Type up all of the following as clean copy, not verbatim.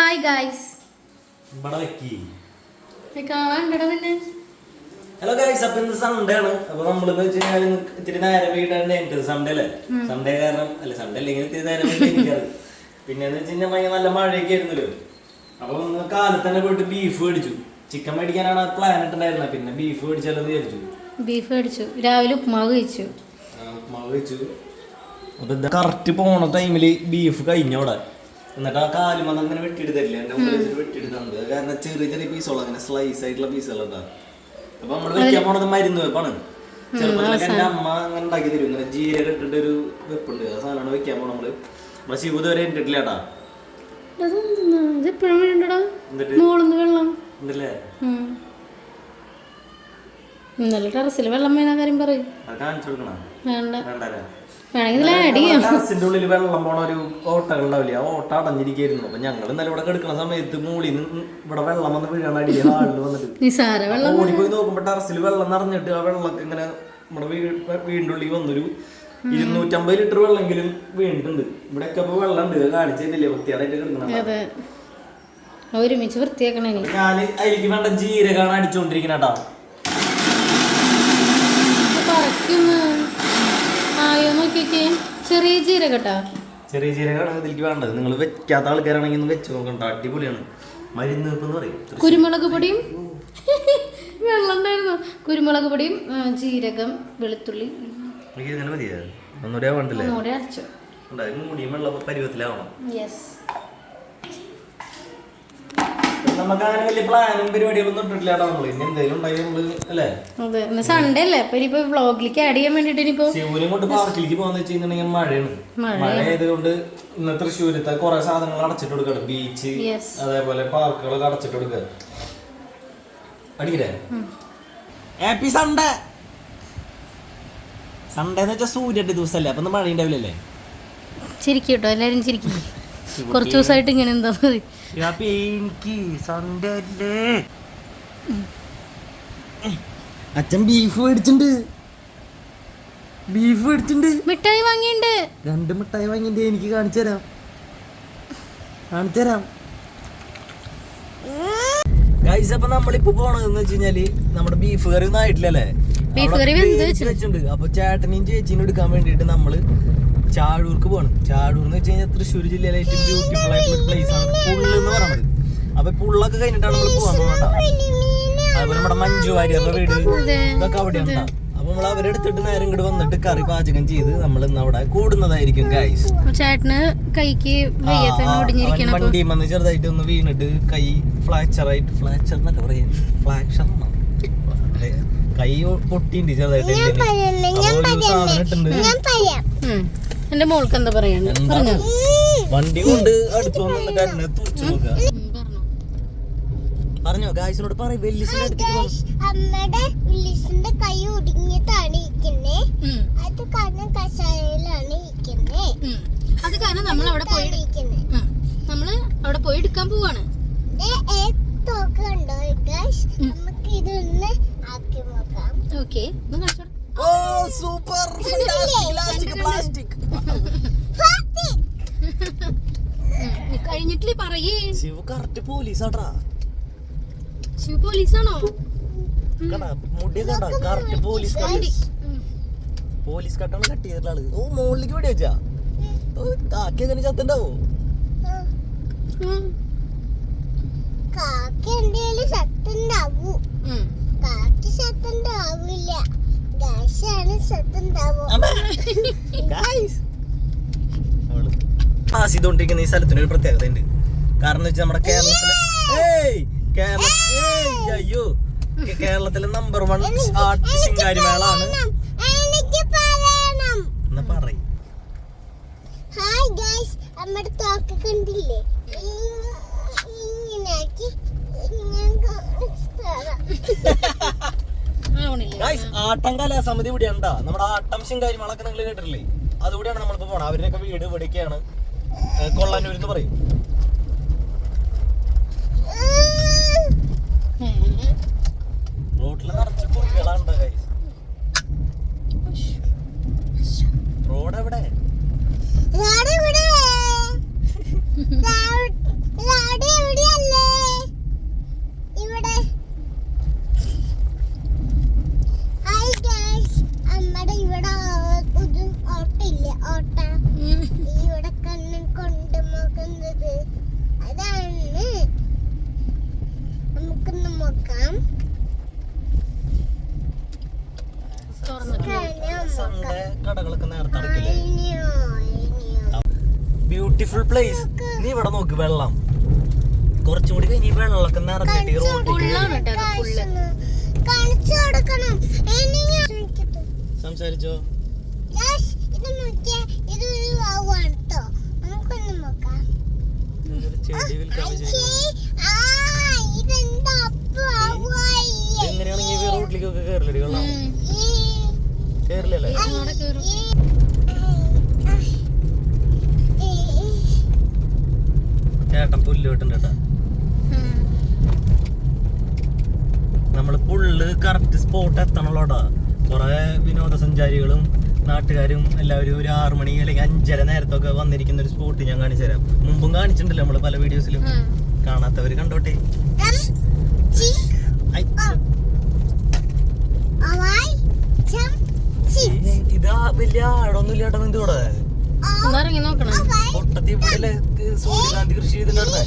Hi guys. Hello guys, അപ്പൊ ഇന്ന് Sunday ആണ്. അപ്പൊ നമ്മളെന്ന് വെച്ച് കഴിഞ്ഞാൽ ഇത്തിരി നേരം വീട്ടാണ്ട് സൺഡേ അല്ലേ. സൺഡേ കാരണം അല്ല, സൺഡേ അല്ലെങ്കിൽ ഇത്തിരി നേരം വീട്ടിരിക്കാറ്. പിന്നെ എന്ന് വെച്ച് കഴിഞ്ഞാൽ നല്ല മഴയൊക്കെ ആയിരുന്നല്ലോ. അപ്പൊ ഒന്ന് കാലത്ത് തന്നെ പോയിട്ട് ബീഫ് മേടിച്ചു. ചിക്കൻ മേടിക്കാനാണ് പ്ലാൻ ഇട്ടുണ്ടായിരുന്നത്. പിന്നെ ബീഫ് മേടിച്ചാലോ വിചാരിച്ചു. ബീഫ് മേടിച്ചു. രാവിലെ ഉപ്മാവ് കഴിച്ചു. അപ്പൊ കറക്റ്റ് പോണ ടൈമില് ബീഫ് കഴിഞ്ഞോടെ. എന്നിട്ട് ആ കാലുമ അങ്ങനെ വെട്ടിയെടുത്തില്ല, എന്റെ മുമ്പിൽ വെട്ടിയെടുക്കുന്നത്. കാരണം ചെറിയ ചെറിയ പീസുകൾ അങ്ങനെ സ്ലൈസ് ആയിട്ടുള്ള പീസുകളുണ്ടാവും. അപ്പൊ നമ്മള് വെക്കാൻ പോണത് മരുന്ന് വെപ്പാണ്. ചെറുപ്പത്തിലൊക്കെ എന്റെ അമ്മ അങ്ങനെ ഉണ്ടാക്കി തരും. ഇങ്ങനെ ജീരകം ഇട്ടിട്ട് ഒരു വെപ്പുണ്ട്. ആ സാധനമാണ് വെക്കാൻ പോണ നമ്മള്. നമ്മളെ ശിവ ഇതുവരെ ഇട്ടിട്ടില്ല കേട്ടാ. ഇന്നലെ ടെറസിൽ വെള്ളം വീണ കാര്യം പറയും. അത് കാണിച്ചു കൊടുക്കണം. ടെറസിന്റെ ഉള്ളിൽ വെള്ളം പോണ ഒരു ഓട്ടകൾ ഉണ്ടാവില്ലേ, ആ ഓട്ട അടഞ്ഞിരിക്കുന്നു. അപ്പൊ ഞങ്ങൾ ഇന്നലെ ഇവിടെ കിടക്കുന്ന സമയത്ത് മൂളിന്ന് ഇവിടെ വെള്ളം വന്ന് വീഴാൻ അടിയിൽ ഹാളിൽ വന്നിട്ട് ഓടിപ്പോയി നോക്കുമ്പോ ടെറസിൽ വെള്ളം നിറഞ്ഞിട്ട് ആ വെള്ളമൊക്കെ ഇങ്ങനെ നമ്മുടെ വീടിന്റെ ഉള്ളിൽ വന്നൊരു 250 ലിറ്റർ വെള്ളമെങ്കിലും വീണിട്ടുണ്ട്. ഇവിടെയൊക്കെ ഇപ്പൊ വെള്ളം ഉണ്ട്, കാണിച്ചില്ലേ വൃത്തിയായിട്ട് കിടക്കണം. ഒരുമിച്ച് വൃത്തിയാക്കണേ. ഞാൻ അതിലേക്ക് വേണ്ട ജീരകാണ് അടിച്ചോണ്ടിരിക്കണേട്ടാ. ചെറിയ ജീരകട്ടാ, ചെറിയ ജീരകമാണ് ഇതിലേക്ക് വേണ്ടത്. നിങ്ങൾ വെക്കാത്ത ആൾക്കാരാണെങ്കിൽ വെച്ച് നോക്കണ്ട, അടിപൊളിയാണ്. മരുന്ന് എന്ന് പറയും. കുരുമുളക് പൊടിയും വെള്ളം ഉണ്ടായിരുന്നു. കുരുമുളക് പൊടിയും ജീരകം വെളുത്തുള്ളി ഇങ്ങനെ മതിയാ. ഒന്നുകൂടെ വേണ്ടല്ലേ? ഒന്നുകൂടെ അരച്ചു. മൂടിയും വെള്ളം പരുവത്തിലാവണം. യെസ്. നമുക്ക് അങ്ങനെ വലിയ പ്ലാനും പരിപാടികളൊന്നും ഇട്ടിട്ടില്ല നമ്മള്. ഇനി എന്തെങ്കിലും ഉണ്ടായി നമ്മള് അല്ലേ. അതെ, സൺഡേ അല്ലേ. അപ്പൊ ഇനിയിപ്പോ വ്ളോഗിലേക്ക് ആഡ് ചെയ്യാൻ വേണ്ടിട്ട് ഇനിയിപ്പോ ശിവനും കൊണ്ട് പാർക്കിലേക്ക് പോകാന്ന് വെച്ച് കഴിഞ്ഞിട്ടുണ്ടെങ്കിൽ മഴയാണ്. മഴ ആയതുകൊണ്ട് ഇന്ന് തൃശ്ശൂരത്തെ കുറെ സാധനങ്ങൾ അടച്ചിട്ട് കൊടുക്കണം. ബീച്ച് അതേപോലെ പാർക്കുകളൊക്കെ അടച്ചിട്ട് കൊടുക്കുക. അടിക്കേ ഹാപ്പി സൺഡേ. സൺഡേ എന്ന് വെച്ചാൽ സൂര്യന്റെ ദിവസമല്ലേ, അപ്പൊ മഴ ഉണ്ടാവില്ലല്ലേ. ചിരിക്കും കേട്ടോ, എല്ലാരും ചിരിക്കും. കുറച്ച് ദിവസമായിട്ട് ഇങ്ങനെ എന്താ അച്ഛൻ ബീഫ് മേടിച്ചിട്ടുണ്ട്. മിഠായി വാങ്ങിണ്ട്. 2 മിഠായി വാങ്ങിണ്ട്. എനിക്ക് കാണിച്ചു തരാം ഗൈസ്. അപ്പൊ നമ്മളിപ്പോ പോണതെന്ന് വെച്ച് കഴിഞ്ഞാല് നമ്മുടെ ബീഫ് കറി ഒന്നും ആയിട്ടില്ലല്ലേ. അപ്പൊ ചേട്ടനെയും ചേച്ചീനും എടുക്കാൻ വേണ്ടിട്ട് നമ്മള് ചാഴൂർക്ക് പോകണം. ചാഴൂർ എന്ന് വെച്ച് കഴിഞ്ഞാൽ തൃശ്ശൂർ ജില്ലയിലെ ഏറ്റവും ബ്യൂട്ടിഫുൾ ആയിട്ടുള്ള ഒരു പ്ലേസ് ആണ് പുള്ള് എന്ന് പറയുന്നത്. അപ്പൊ പുള്ളൊക്കെ കഴിഞ്ഞിട്ടാണ് നമ്മൾ പോകാൻ പോകണ്ട. അതുപോലെ നമ്മുടെ മഞ്ജു വാര്യരുടെ വീട് ഇതൊക്കെ അവിടെ ഉണ്ടാ. അപ്പൊ നമ്മൾ അവരെടുത്തിട്ട് നേരം ഇങ്ങോട്ട് വന്നിട്ട് കറി പാചകം ചെയ്ത് നമ്മൾ ഇന്ന് അവിടെ കൂടുന്നതായിരിക്കും ഗൈസ്. ചേട്ടന് കൈക്ക് വണ്ടി വന്ന് ചെറുതായിട്ട് ഒന്ന് വീണിട്ട് കൈ ഫ്ലാക്ചർ എന്നൊക്കെ പറയാ. കൈ പൊട്ടിണ്ട് ചെറുതായിട്ട്. സാധനം ഇട്ടുണ്ട്. എന്റെ മോൾക്ക് എന്താ പറയാ, വണ്ടി കൊണ്ട് അടുത്ത് വന്നിട്ട് എന്നെ തുറച്ചു നോക്കുക. പറഞ്ഞോ ഗായ്സിനോട് പറയും. അമ്മയുടെ വില്ലിസിന്റെ കൈ ഒടിഞ്ഞിട്ടാണ് ഇരിക്കുന്നേ. അത് കാരണം കഷായയിലാണ് ഇരിക്കുന്നേ. അത് കാരണം നമ്മൾ അവിടെ പോയി എടുക്കാൻ പോവാണ്. തോക്കുണ്ടോ ഗായ്സ്, നമുക്ക് ഇതൊന്ന് ആക്കി നോക്കാം. ഓക്കേ, സൂപ്പർ പ്ലാസ്റ്റിക് കഴിഞ്ഞിട്ടില്ലേ പറയേ. ശിവ കറക്റ്റ് പോലീസാട്ടാ. ശിവ പോലീസാണോ? മുടി കറക്റ്റ് പോലീസ് കട്ടാണ് കട്ട് ചെയ്തിട്ടുള്ള ആള്. ഓ മുകളിലേക്ക് വെടി വെച്ചാ കാക്കി അങ്ങനെ ചത്തുണ്ടാവോ? കാക്കി എന്തേലും സത്തുണ്ടാവൂ. കാക്കി സത്തുണ്ടാവില്ല. ചെയ്തോണ്ടിരിക്കുന്ന ഈ സ്ഥലത്തിന് ഒരു പ്രത്യേകത ഉണ്ട്. കാരണം വെച്ചാൽ നമ്മുടെ കേരളത്തിലെ നമ്പർ 1 ആർട്ട് ശിങ്കാരിമേളാണ്. എന്നാ പറയും. ഹായ് ഗൈസ്, നമ്മുടെ തോക്ക് കണ്ടില്ലേ? ആട്ടം കലാസമിതി ഇവിടെയാണ്. നമ്മുടെ ആട്ടം ശിങ്കാരിമേളൊക്കെ നിങ്ങൾ കേട്ടിട്ടില്ലേ? അതുകൂടെയാണ് നമ്മളിപ്പോ പോണം. അവരുടെയൊക്കെ വീട് ഇവിടേക്കാണ്, കൊള്ളാനൂർ എന്ന് പറയും. റോഡിൽ നിറച്ച് കുഴികളാണ് ഗൈസ്. റോഡ് എവിടെ? എവിടെയല്ലേ ഇവിടെ ഹായ് ഗൈസ് നമ്മുടെ ഇവിടെ ഒരു ഓട്ടില്ല ഓട്ട ഇവിടെ കണ്ണൻ കൊണ്ടുപോകുന്നത് അതാണ് നമുക്കൊന്ന് നോക്കാം കടകളൊക്കെ നേരത്തെ അടക്കില്ലേ ബ്യൂട്ടിഫുൾ പ്ലേസ് നീ ഇവിടെ നോക്ക് വെള്ളം കുറച്ചും കൂടി കഴിഞ്ഞ് വെള്ളമൊക്കെ നിറഞ്ഞിട്ട് കാണിച്ചു കൊടുക്കണം സംസാരിച്ചോ ഇത് നോക്കിയാ ഇത് ആവാണ് ട്ടോ നമുക്കൊന്ന് നോക്കാം ചെടി വിൽക്കാൻ ഇതെന്താ അപ്പൊ ആവായി എങ്ങനെയാണെങ്കിൽ റോഡിലേക്കൊക്കെ കയറില്ലേ വെള്ളം കേറില്ലല്ലേ ചേട്ടൻ പുല്ല് വെട്ടുണ്ടേട്ടാ നമ്മള് പുള്ള് കറക്റ്റ് സ്പോട്ട് എത്തണല്ലോടാ കുറെ വിനോദസഞ്ചാരികളും നാട്ടുകാരും എല്ലാവരും ഒരു 6 മണി അല്ലെങ്കിൽ 5:30 നേരത്തൊക്കെ വന്നിരിക്കുന്ന ഒരു സ്പോട്ട് ഞാൻ കാണിച്ചു തരാം മുമ്പും കാണിച്ചിട്ടുണ്ടല്ലോ നമ്മള് പല വീഡിയോസിലും കാണാത്തവര് കണ്ടോട്ടെ ഇതാ വലിയ ആഴൊന്നും ഇല്ലാട്ടോ എന്തൂടെ പൊട്ടത്തി ഇവിടെ സൂര്യകാന്തി കൃഷി ചെയ്തിട്ടുണ്ടായിരുന്നേ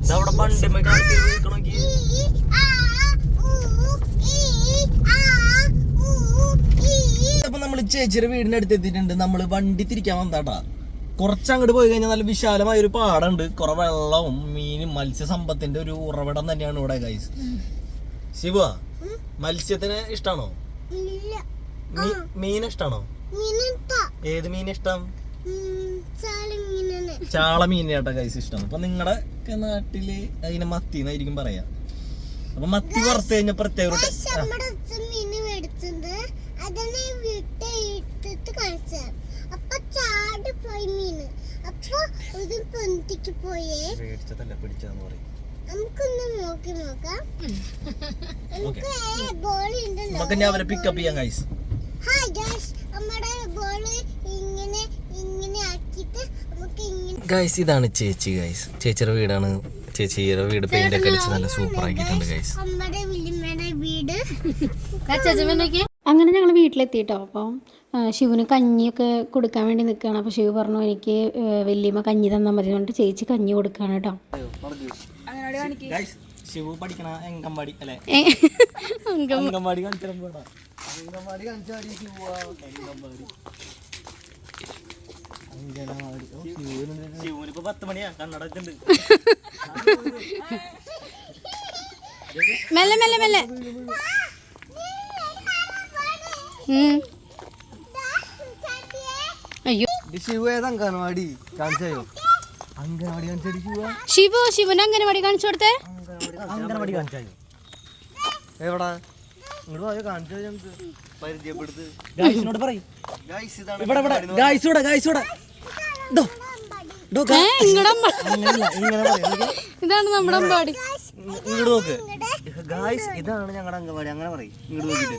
ഇതവിടെ പണ്ട് നോക്കി അപ്പൊ നമ്മള് ചേച്ചിയുടെ വീടിന്റെ അടുത്ത് എത്തിയിട്ടുണ്ട്. നമ്മള് വണ്ടി തിരിക്കാൻ വന്നാട്ടാ. കുറച്ചങ്ങോട്ട് പോയി കഴിഞ്ഞാൽ നല്ല വിശാലമായ ഒരു പാടുണ്ട്, കുറെ വെള്ളവും മീനും മത്സ്യസമ്പത്തിന്റെ ഒരു ഉറവിടം തന്നെയാണ് ഇവിടെ ഗൈസ്. ശിവ, മത്സ്യത്തിന് ഇഷ്ടാണോ? മീൻ ഇഷ്ടാണോ? ഏത് മീൻ ഇഷ്ടം? ചാള മീൻ കേട്ടാ ഗൈസ് ഇഷ്ടം. അപ്പൊ നിങ്ങളുടെ നാട്ടില് അതിനെ മത്തി എന്നായിരിക്കും പറയാ. അപ്പൊ മത്തി വറുത്ത് കഴിഞ്ഞ പ്രത്യേക അവരെ പിക്കപ്പ് ചെയ്യാം ഗൈസ്. ഗൈസ് ഇതാണ് ചേച്ചി ഗൈസ്. ചേച്ചിയുടെ വീടാണ്. ചേച്ചിയുടെ വീട് പെയിന്റ് ഒക്കെ അടിച്ച് നല്ല സൂപ്പർ ആക്കിയിട്ടുണ്ട് ഗൈസ്. അങ്ങനെ ഞങ്ങൾ വീട്ടിലെത്തിയിട്ടോ. അപ്പം ശിവന് കഞ്ഞിയൊക്കെ കൊടുക്കാൻ വേണ്ടി നിൽക്കുകയാണ്. അപ്പോൾ ശിവ പറഞ്ഞു എനിക്ക് വല്യമ്മ കഞ്ഞി തന്നാൽ മതി കൊണ്ട് ചേച്ചി കഞ്ഞി കൊടുക്കുകയാണ് കേട്ടോ. ശിവ പഠിക്കണ അംഗൻവാടി അല്ലേ? അംഗൻവാടി ശിവനിപ്പോ 10 മണിയാ കണ്ണടച്ചുണ്ട്. മെല്ലെ മെല്ലെ മെല്ലെ. അയ്യോ അംഗൻവാടി കാണിച്ചോ? അംഗൻവാടി ശിവു ശിവന് അംഗൻവാടി കാണിച്ചു കൊടുത്തേ. അംഗൻവാടി കാണിച്ചോ? എവിടാ? ഇങ്ങോട്ട് കാണിച്ചോ, നമുക്ക് പരിചയപ്പെടുത്ത്. ഗൈസിനോട് പറയും. ഇതാണ് നമ്മുടെ അംഗൻവാടി. ഇങ്ങോട്ട് നോക്ക് ഗൈസ്, ഇതാണ് ഞങ്ങളുടെ അംഗൻവാടി. അങ്ങനെ പറയും. ഇങ്ങോട്ട് നോക്കിട്ട്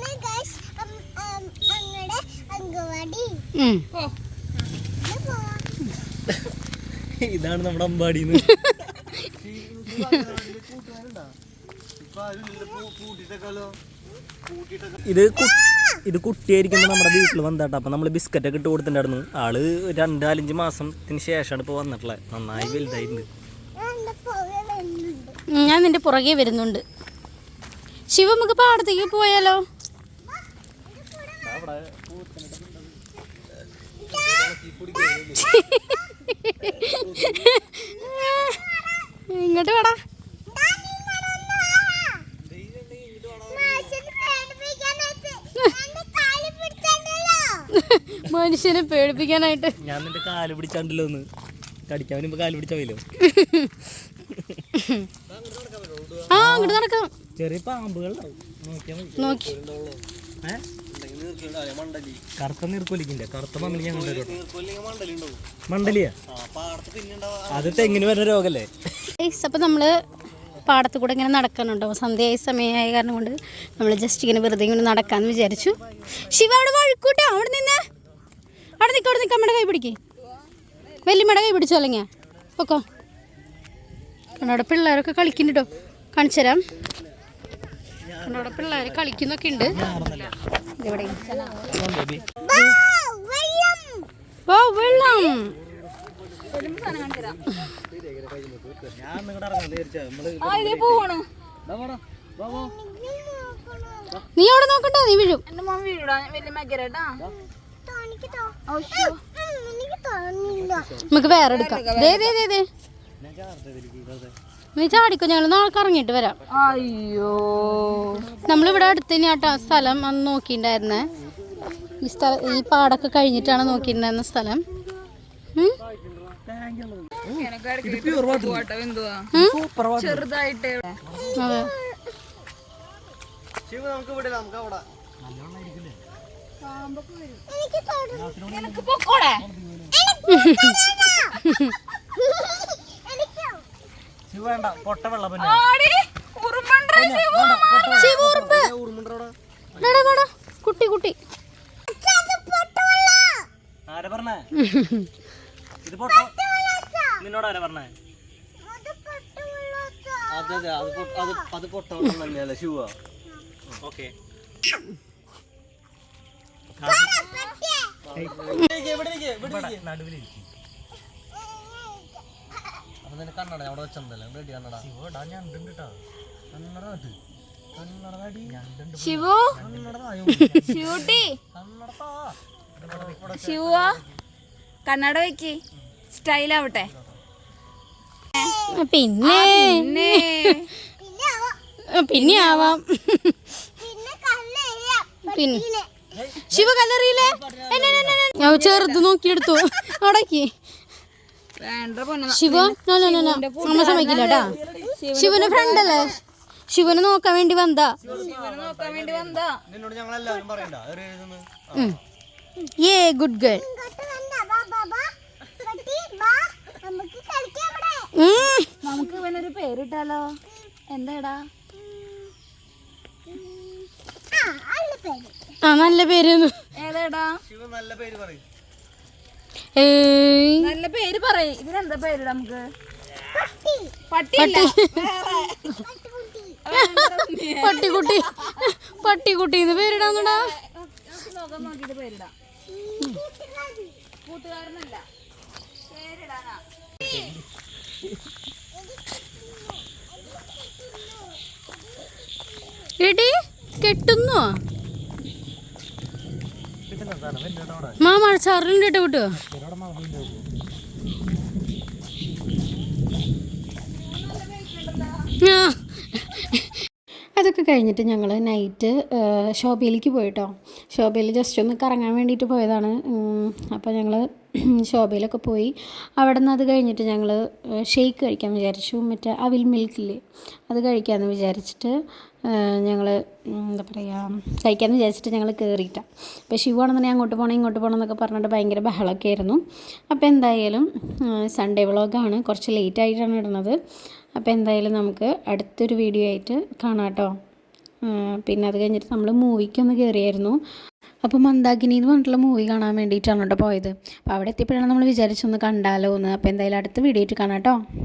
ഇതാണ് നമ്മുടെ അമ്പാടിന്ന്. ഇത് കുട്ടിയായിരിക്കുമ്പോൾ നമ്മുടെ വീട്ടിൽ വന്നിട്ടാ. അപ്പൊ നമ്മള് ബിസ്ക്കറ്റ് ഒക്കെ ഇട്ട് കൊടുത്തിട്ടുണ്ടായിരുന്നു. ആള് 2-5 മാസത്തിന് ശേഷമാണ് ഇപ്പൊ വന്നിട്ടുള്ളത്. നന്നായി വലുതായിട്ടുണ്ട്. ഞാൻ നിന്റെ പുറകെ വരുന്നുണ്ട്. ശിവ നമുക്ക് പാടത്തേക്ക് പോയാലോ? ഇങ്ങോട്ട് വേടാ. മനുഷ്യനെ പേടിപ്പിക്കാനായിട്ട് ഞാൻ നിന്റെ കാല് പിടിച്ചാണ്ടല്ലോ. ഒന്ന് കടിക്കാൻ വരുമ്പോ കാല് പിടിച്ചാ പോയല്ലോ. ആ അങ്ങോട്ട് നടക്കാം. ചെറിയ പാമ്പുകൾ നോക്കി കറുത്ത നീർക്കൊലിക്കില്ല. കറുത്ത മമ്മലി മണ്ടലിയാ. അത് തെങ്ങിന് വരുന്ന രോഗല്ലേ? അപ്പൊ നമ്മള് പാടത്ത് കൂടെ ഇങ്ങനെ നടക്കാനുണ്ടോ. സന്ധ്യയായ സമയമായ കാരണം കൊണ്ട് നമ്മൾ ജസ്റ്റ് ഇങ്ങനെ വെറുതെ ഇങ്ങനെ നടക്കാന്ന് വിചാരിച്ചു. ശിവ അവിടെ വഴുക്കൂട്ടാ. അവിടെ നിന്ന് അവിടെ നിൽക്കാം. അവിടെ നിൽക്കാം. അമ്മയുടെ കൈ പിടിക്ക്. വല്യമ്മയുടെ കൈ പിടിച്ചോ അല്ലെങ്കിൽ പൊക്കോ. അവിടെ പിള്ളേരൊക്കെ കളിക്കുന്നുണ്ട് കേട്ടോ, കാണിച്ചു തരാം. അവിടെ പിള്ളേർ കളിക്കുന്നൊക്കെ ഉണ്ട്. ഇവിടെ വെള്ളം നീ അവിടെ നോക്കണ്ട, നീ വീഴും. നമുക്ക് വേറെ എടുക്കാം. നീ ചാടിക്കോ, ഞങ്ങൾ നാളെ കറങ്ങിയിട്ട് വരാം. അയ്യോ, നമ്മളിവിടെ അടുത്ത് തന്നെയാട്ടോ സ്ഥലം അന്ന് നോക്കിയിട്ടുണ്ടായിരുന്നേ. ഈ പാടൊക്കെ കഴിഞ്ഞിട്ടാണ് നോക്കിയിട്ടുണ്ടായിരുന്ന സ്ഥലം. ചെറുതായിട്ട് അതെ. കുട്ടി കുട്ടി നിന്നോടാരാ പറഞ്ഞേ? അതെ അതെ, അത് പൊട്ടവെള്ളം തന്നെയല്ലേ ശിവ? ഓക്കെ, കണ്ണട അവിടെ വെച്ചല്ലേ റെഡി കണ്ണട. ശിവു, ശിവുട്ടി, ശിവ കണ്ണട വെക്ക്, സ്റ്റൈലാവട്ടെ. പിന്നെ പിന്നെ ആവാം. പിന്നെ ശിവ കല്ലറിയില്ലേ? ചെറുത് നോക്കിയെടുത്തു അവിടേക്ക്. ശിവ അമ്മ സമ്മതിക്കില്ല കേട്ടാ. ശിവന് ഫ്രണ്ട് അല്ലേ, ശിവന് നോക്കാൻ വേണ്ടി വന്നാ. ഏ ഗുഡ് ഗേൾ. നമുക്ക് ഇവനൊരു പേരിട്ടാലോ? എന്താടാ? ആ നല്ല പേര്. ഏതാടാ നല്ല പേര് പറയും. നല്ല പേര് പറയും. ഇതിനെന്താ പേര് നമുക്ക്? പട്ടിക്കുട്ടി. പട്ടിക്കുട്ടിന്ന് പേരിടാന്നടാ. നോക്കിട്ട് പേരിടാം. കൂട്ടുകാരനല്ല, പേരിടാനാ. എടി കെട്ടുന്നോ? മഴച്ചാറിലുണ്ട് കേട്ടോ വിട്ടോ. അതൊക്കെ കഴിഞ്ഞിട്ട് ഞങ്ങൾ നൈറ്റ് ശോഭയിലേക്ക് പോയിട്ടോ. ശോഭയിൽ ജസ്റ്റ് ഒന്ന് കറങ്ങാൻ വേണ്ടിയിട്ട് പോയതാണ്. അപ്പോൾ ഞങ്ങൾ ശോഭയിലൊക്കെ പോയി. അവിടെ നിന്ന് അത് കഴിഞ്ഞിട്ട് ഞങ്ങൾ ഷെയ്ക്ക് കഴിക്കാൻ വിചാരിച്ചു. മറ്റേ അവിൽ മിൽക്കില്ലേ, അത് കഴിക്കാമെന്ന് വിചാരിച്ചിട്ട് ഞങ്ങൾ എന്താ പറയുക, കഴിക്കാമെന്ന് വിചാരിച്ചിട്ട് ഞങ്ങൾ കയറിയിട്ടാണ്. അപ്പോൾ ശിവാണെന്നുണ്ടെങ്കിൽ അങ്ങോട്ട് പോകണം ഇങ്ങോട്ട് പോകണം എന്നൊക്കെ പറഞ്ഞിട്ട് ഭയങ്കര ബഹളമൊക്കെ ആയിരുന്നു. അപ്പോൾ എന്തായാലും സൺഡേ വ്ളോഗാണ്, കുറച്ച് ലേറ്റായിട്ടാണ് ഇടുന്നത്. അപ്പോൾ എന്തായാലും നമുക്ക് അടുത്തൊരു വീഡിയോ ആയിട്ട് കാണാം കേട്ടോ. പിന്നെ അത് കഴിഞ്ഞിട്ട് നമ്മൾ മൂവിക്കൊന്ന് കയറിയായിരുന്നു. അപ്പോൾ മന്ദാകിനി എന്ന് പറഞ്ഞിട്ടുള്ള മൂവി കാണാൻ വേണ്ടിയിട്ടാണ് കേട്ടോ പോയത്. അപ്പോൾ അവിടെ എത്തിയപ്പോഴാണ് നമ്മൾ വിചാരിച്ചൊന്ന് കണ്ടാലോ എന്ന്. അപ്പോൾ എന്തായാലും അടുത്ത വീഡിയോ ആയിട്ട് കാണാം കേട്ടോ.